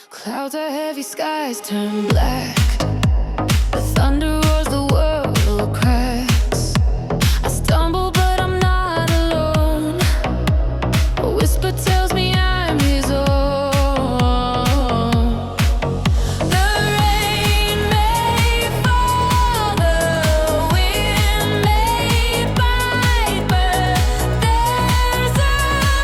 Clouds are heavy, skies turn black. The thunder roars, the world cracks. I stumble, but I'm not alone. A whisper tells me I'm his own. The rain may fall, the wind may bite, but there's a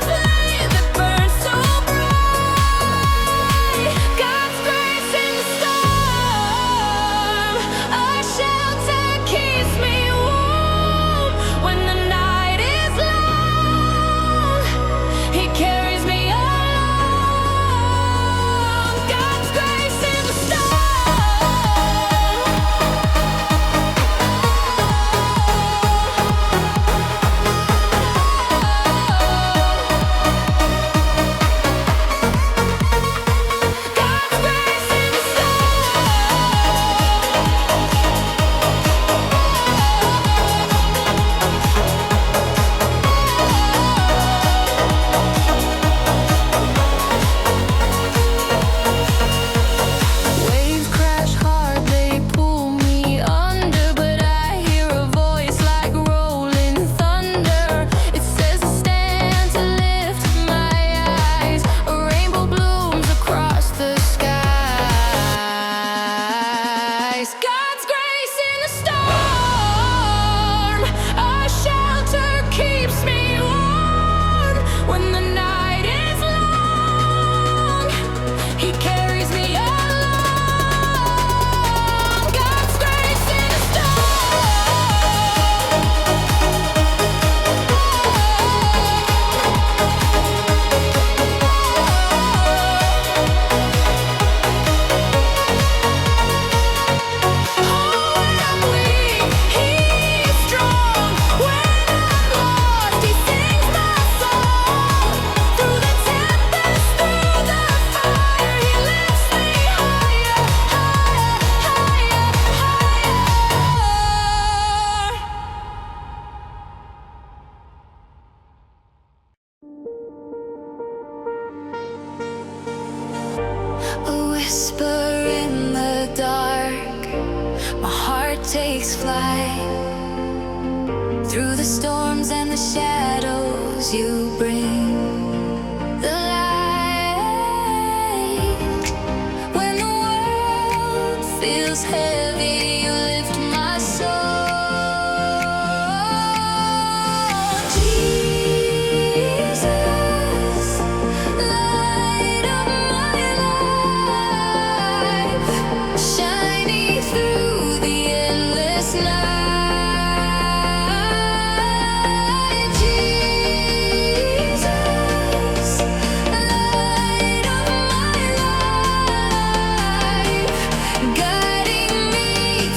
flame that burns so bright. God's grace in the storm, a shelter keeps me warm. When the night is long, He carries me along. God's grace in the storm. God's grace in the Waves crash hard, they pull me under, but I hear a voice like rolling thunder. It says to stand, to lift my eyes. A rainbow blooms across the skies. God's grace in the storm, a shelter keeps me warm. When the night is long, He carries me along. God's grace in the When I'm weak, He's strong. When I'm lost, He sings my song. Through the tempest, through the fire, He lifts me higher, higher, higher, higher. A whisper in the dark, my heart takes flight. Through the storms and the shadows, You bring the light. When the world feels heavy, You lift my soul. Jesus, light of my life, shining through the endless night. Jesus, light of my life, guiding me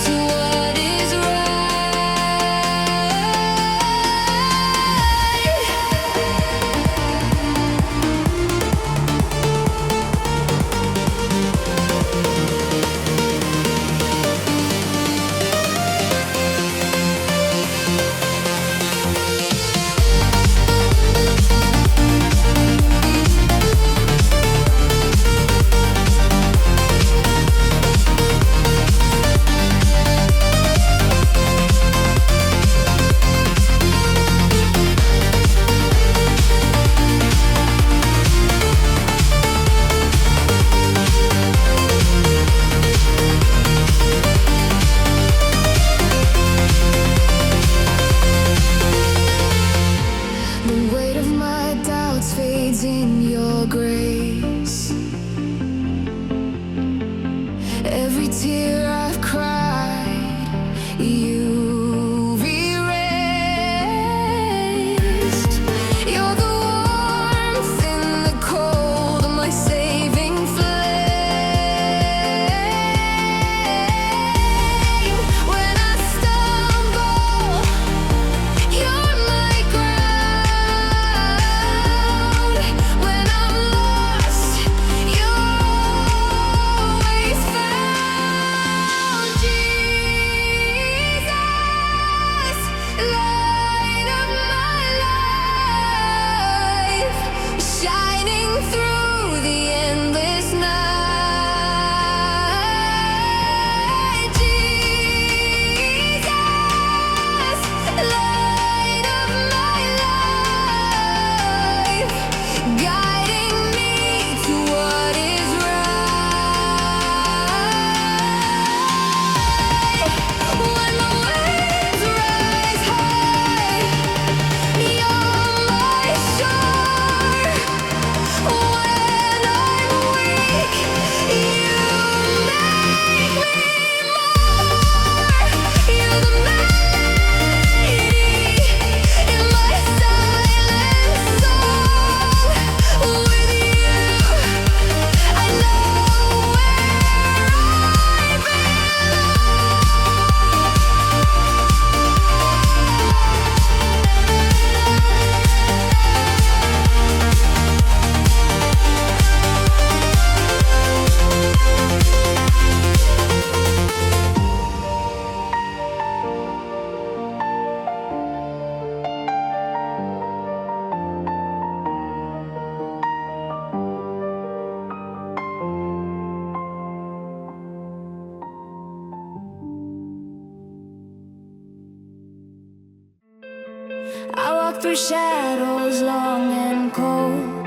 through shadows long and cold.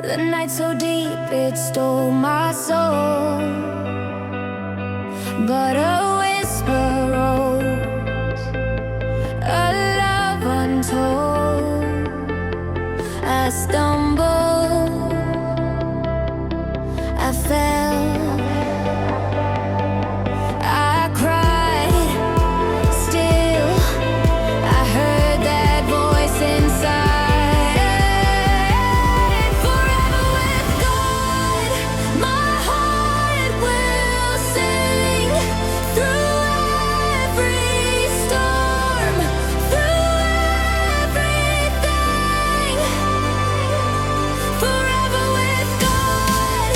The night so deep it stole my soul, but a whisper rose, a love untold. I stumbled, I fell, I cried. Still, I heard that voice inside. Forever with God, my heart will sing through every storm, through everything. Forever with God,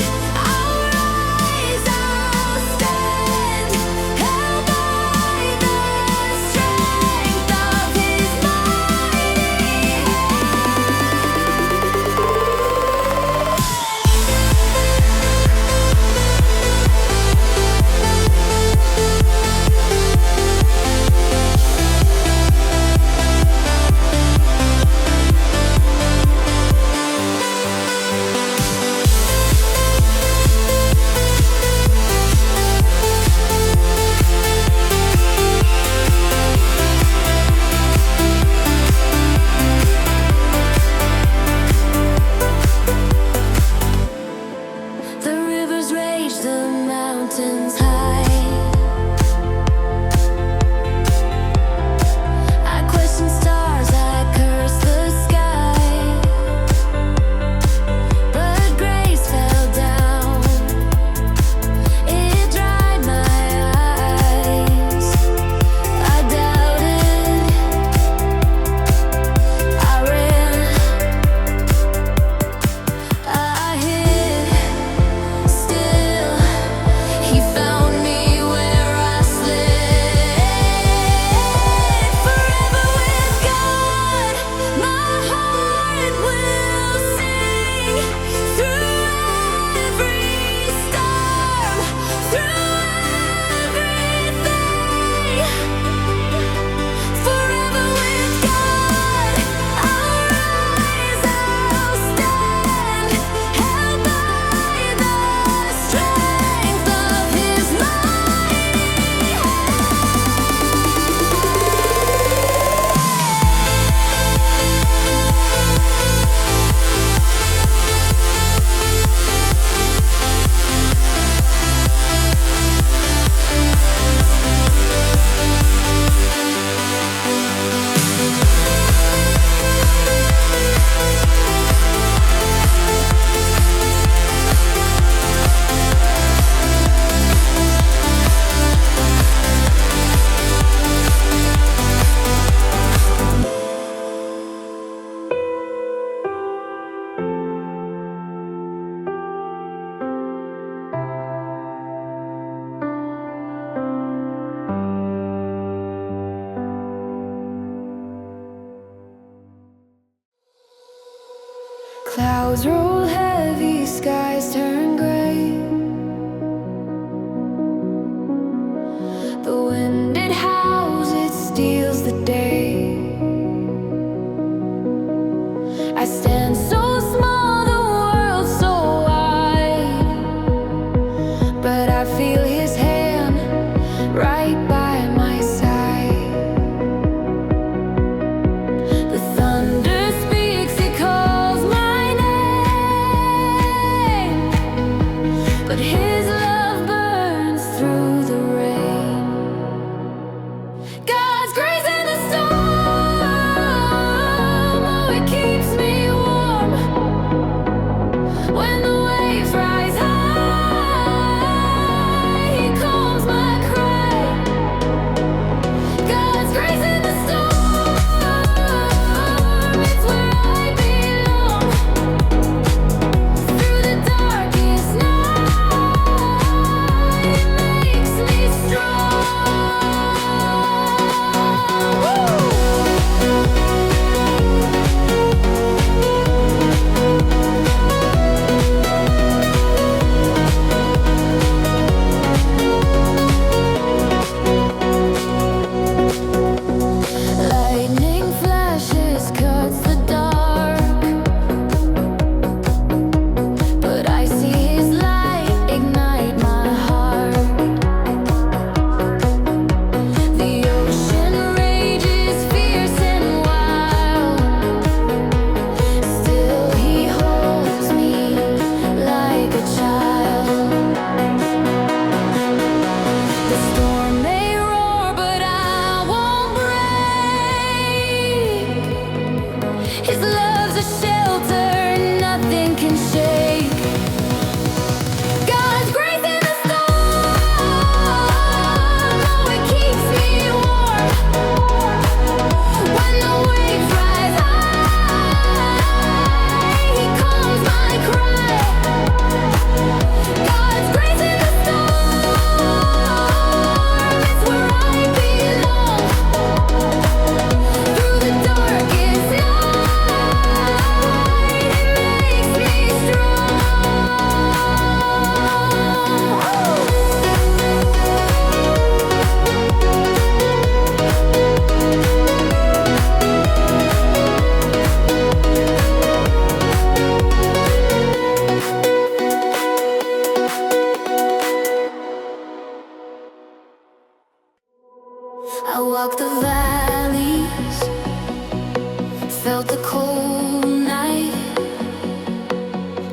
I'll rise, I'll stand, held by the strength of His mighty The rivers rage, the mountains high. I question stars, I curse the sky, but grace fell down. It dried my eyes. I doubted, I ran, I hid. Still, He found me where I slid. Forever with God, my heart will sing through every storm, through everything. Forever with God, I'll rise, I'll stand, held by the strength of His mighty Clouds roll heavy, skies turn gray. The wind it howls, it steals the day. I stand so small, the world so wide, but I feel His hand right by my side. The thunder speaks, it calls my name.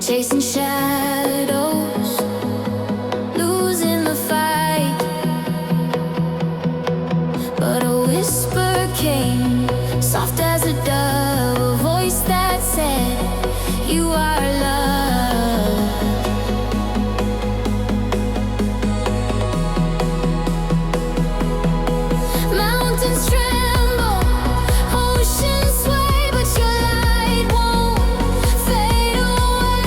chasing shadows, losing the fight. But a whisper came, soft as a dove, a voice that said, you are love. Mountains tremble, oceans sway, but your light won't fade away.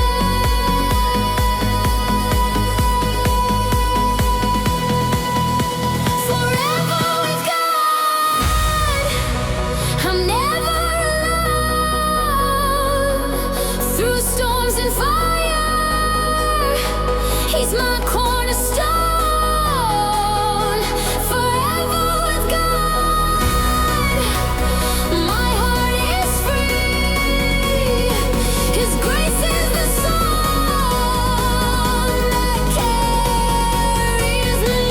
Forever with God, I'm never alone. Through storms and fire, He's my cornerstone. Forever with God, my heart is free. His grace is the song that carries me.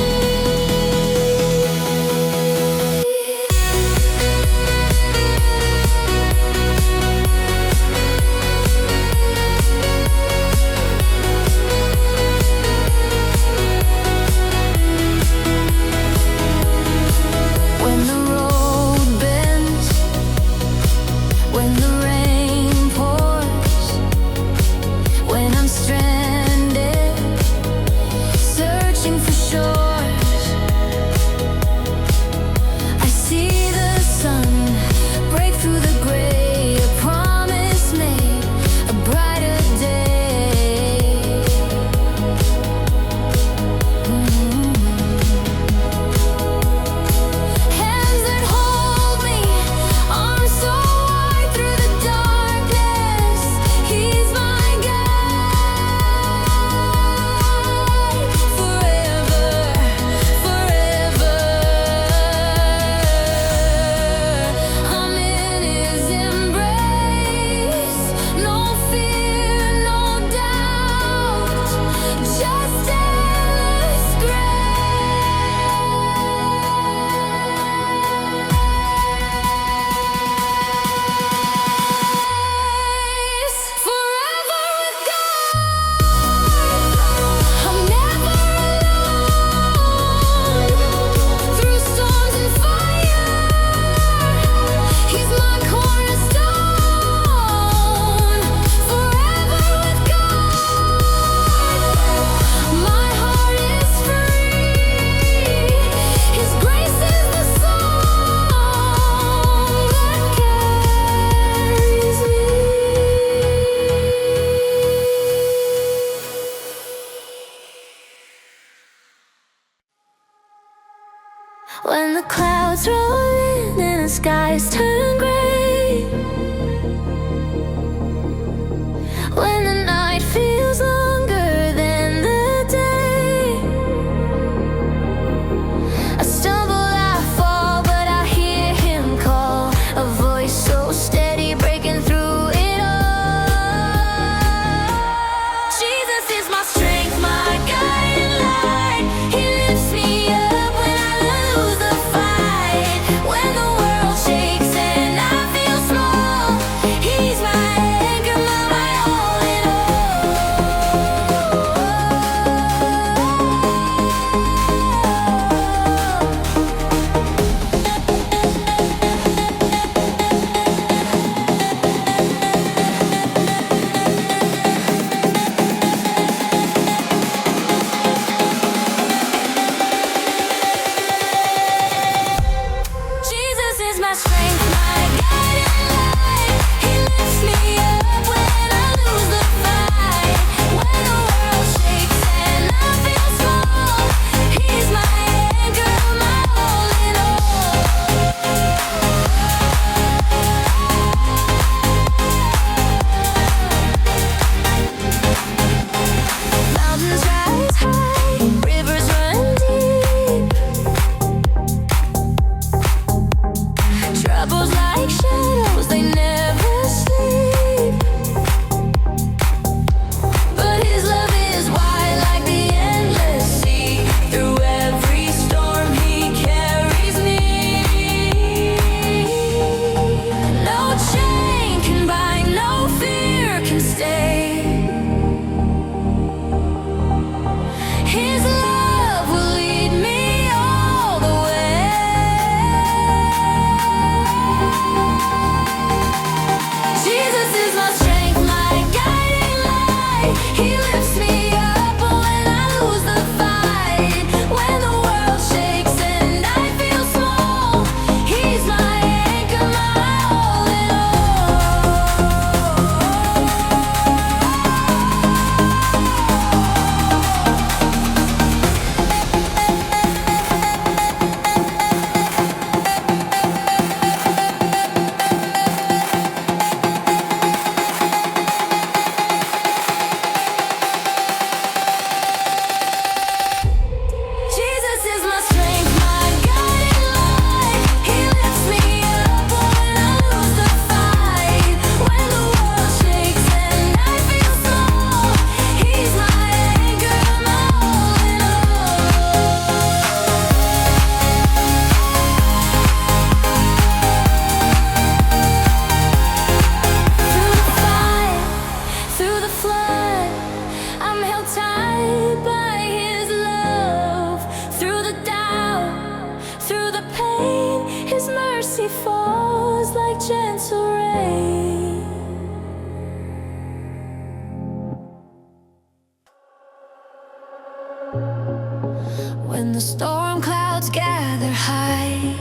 When the storm clouds gather high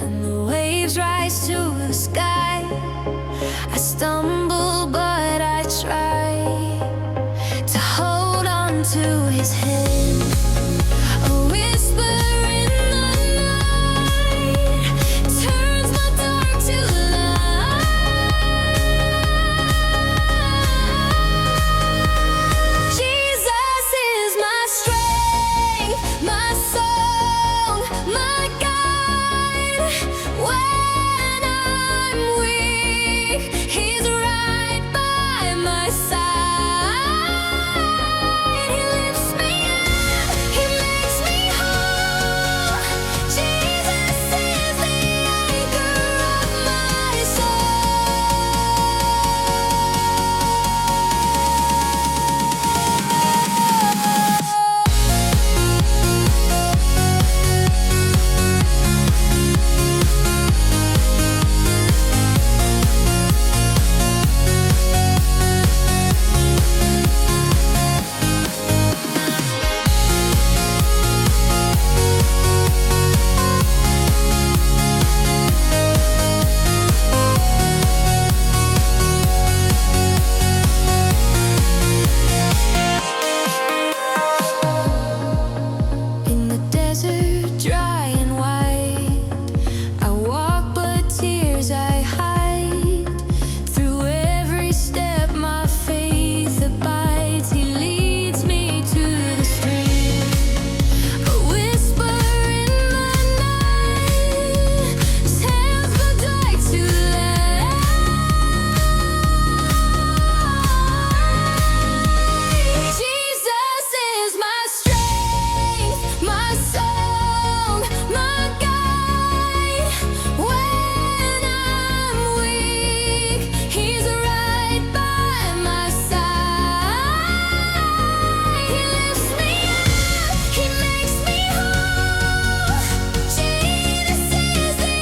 and the waves rise to the sky, I stumble but I try to hold on to his hand. A whisper in the night turns my dark to light. Jesus is my strength, my song, my guide. When I'm weak, he's right by my side. He lifts me up, he makes me whole. Jesus is the anchor of my In the desert, dry and white, I walk but tears I hide. Through every step my faith abides. He leads me to the stream. A whisper in the night tells the dark to light. Jesus is my strength, my song, my guide. When I'm weak, he's right by my side. He lifts me up, he makes me whole. Jesus is the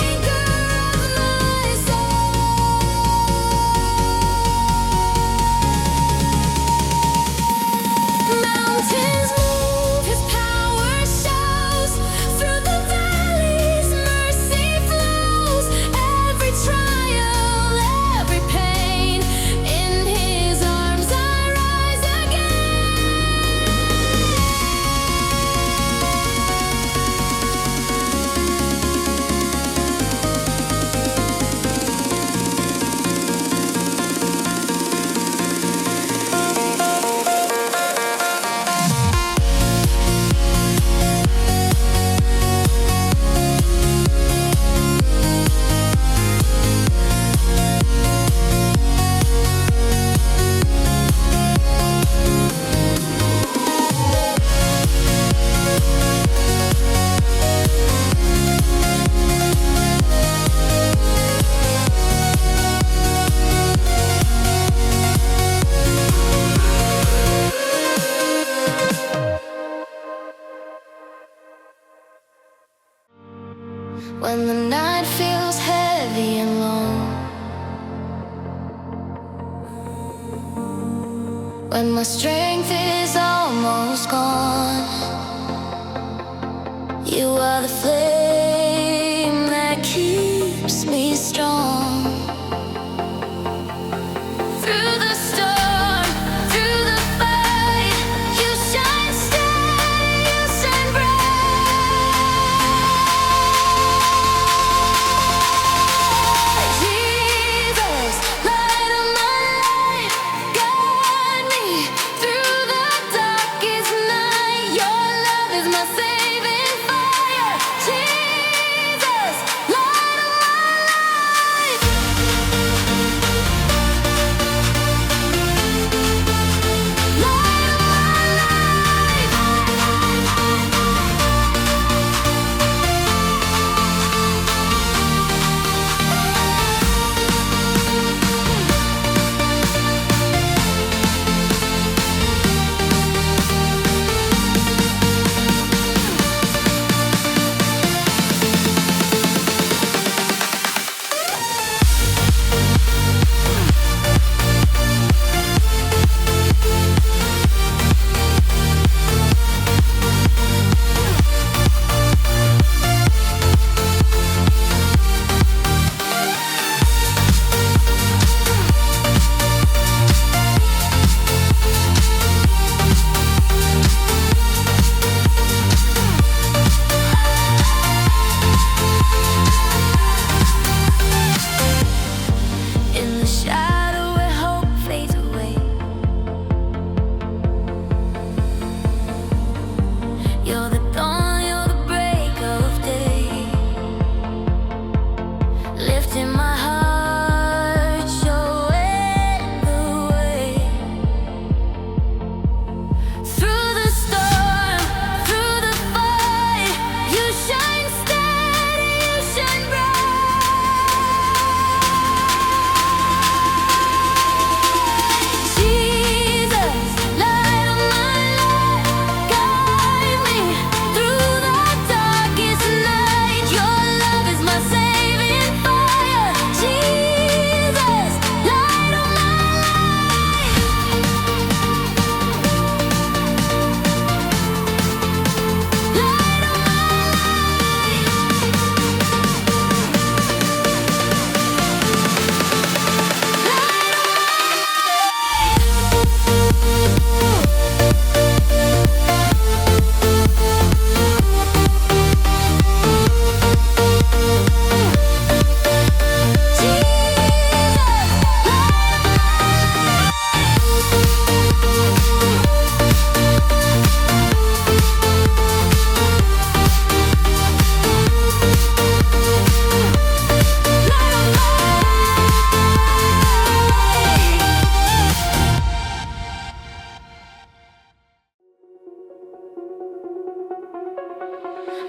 anchor of my soul. Mountains move, his power shows. Through the valleys, mercy flows. Every trial, every pain, in his arms I rise when the night feels heavy and long, when my strength is almost gone. You are the flame that keeps me strong. Through the storm, through the fight, you shine steady, you shine bright. Jesus, light of my life, guide me through the darkest night. Your love is my saving fire. Jesus.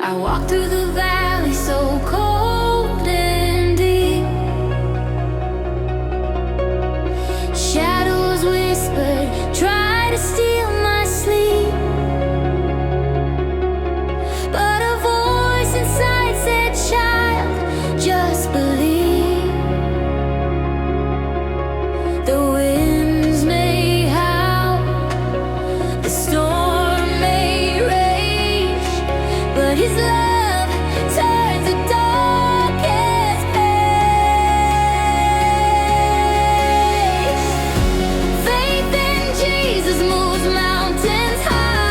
I walk through the valley so cold and deep. Shadows whispered, try to steal my sleep. But a voice inside said, child, just believe. The winds may howl, the storm may rage, but his love turns the darkest page. Faith in Jesus moves mountains high,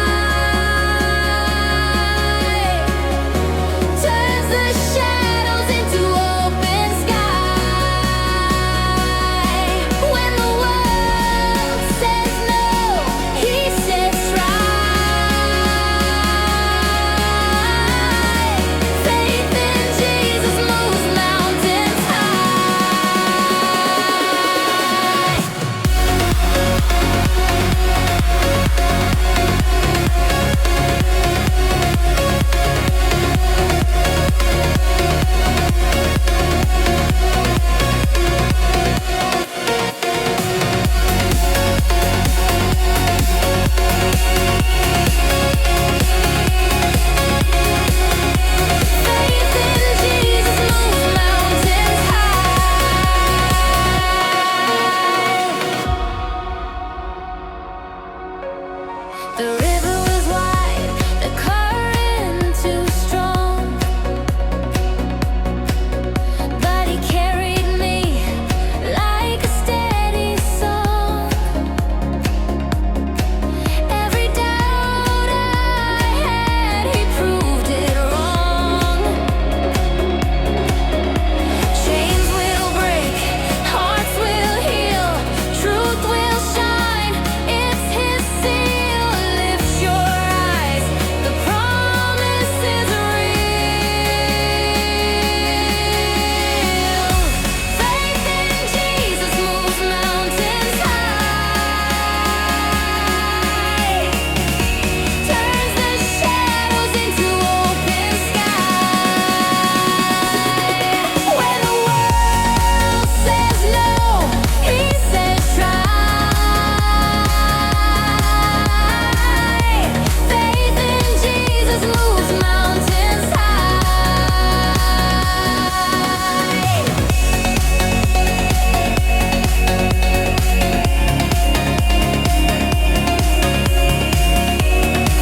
turns the shadows into open sky. When the world says no, he says try. Faith in Jesus moves mountains high. Faith in Jesus moves mountains high. The river was wide, the current too strong, but he carried me like a steady song. Every doubt I had, he proved it wrong. Chains will break, hearts will heal, truth will shine. It's his seal. Lift your eyes, the promise is real. Faith in Jesus moves mountains high, turns the shadows into open sky. When the world says no, he says try. Faith in Jesus moves mountains high.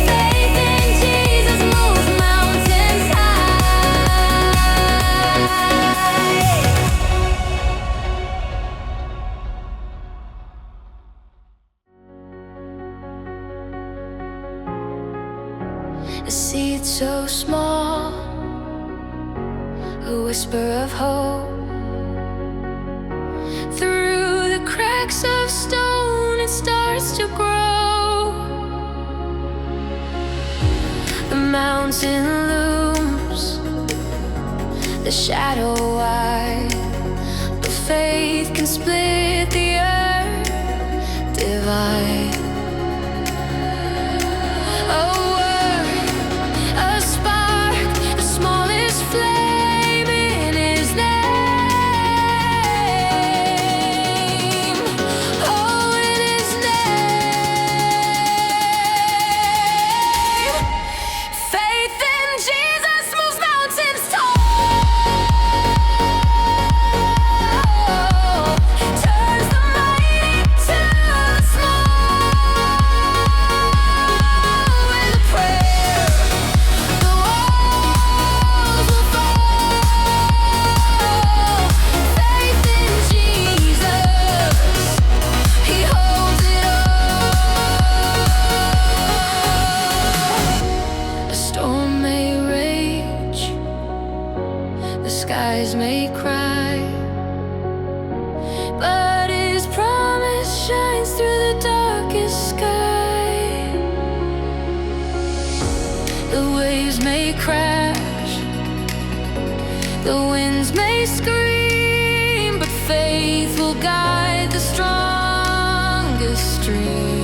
Faith in Jesus moves mountains high. A seed so small, a whisper of hope. Through the cracks of stone, it starts to grow. The mountain looms, the shadow wide, but faith can split the earth divide. A word, a spark, the smallest flame in his name. Oh, in his name. Faith in Jesus moves mountains tall, turns the mighty to the small. With a prayer, the walls will fall. Faith in Jesus, he holds it all. A storm may rage, the skies may cry, but his promise shines through the darkest sky. The waves may crash, the winds may scream, but faith will guide the strongest stream.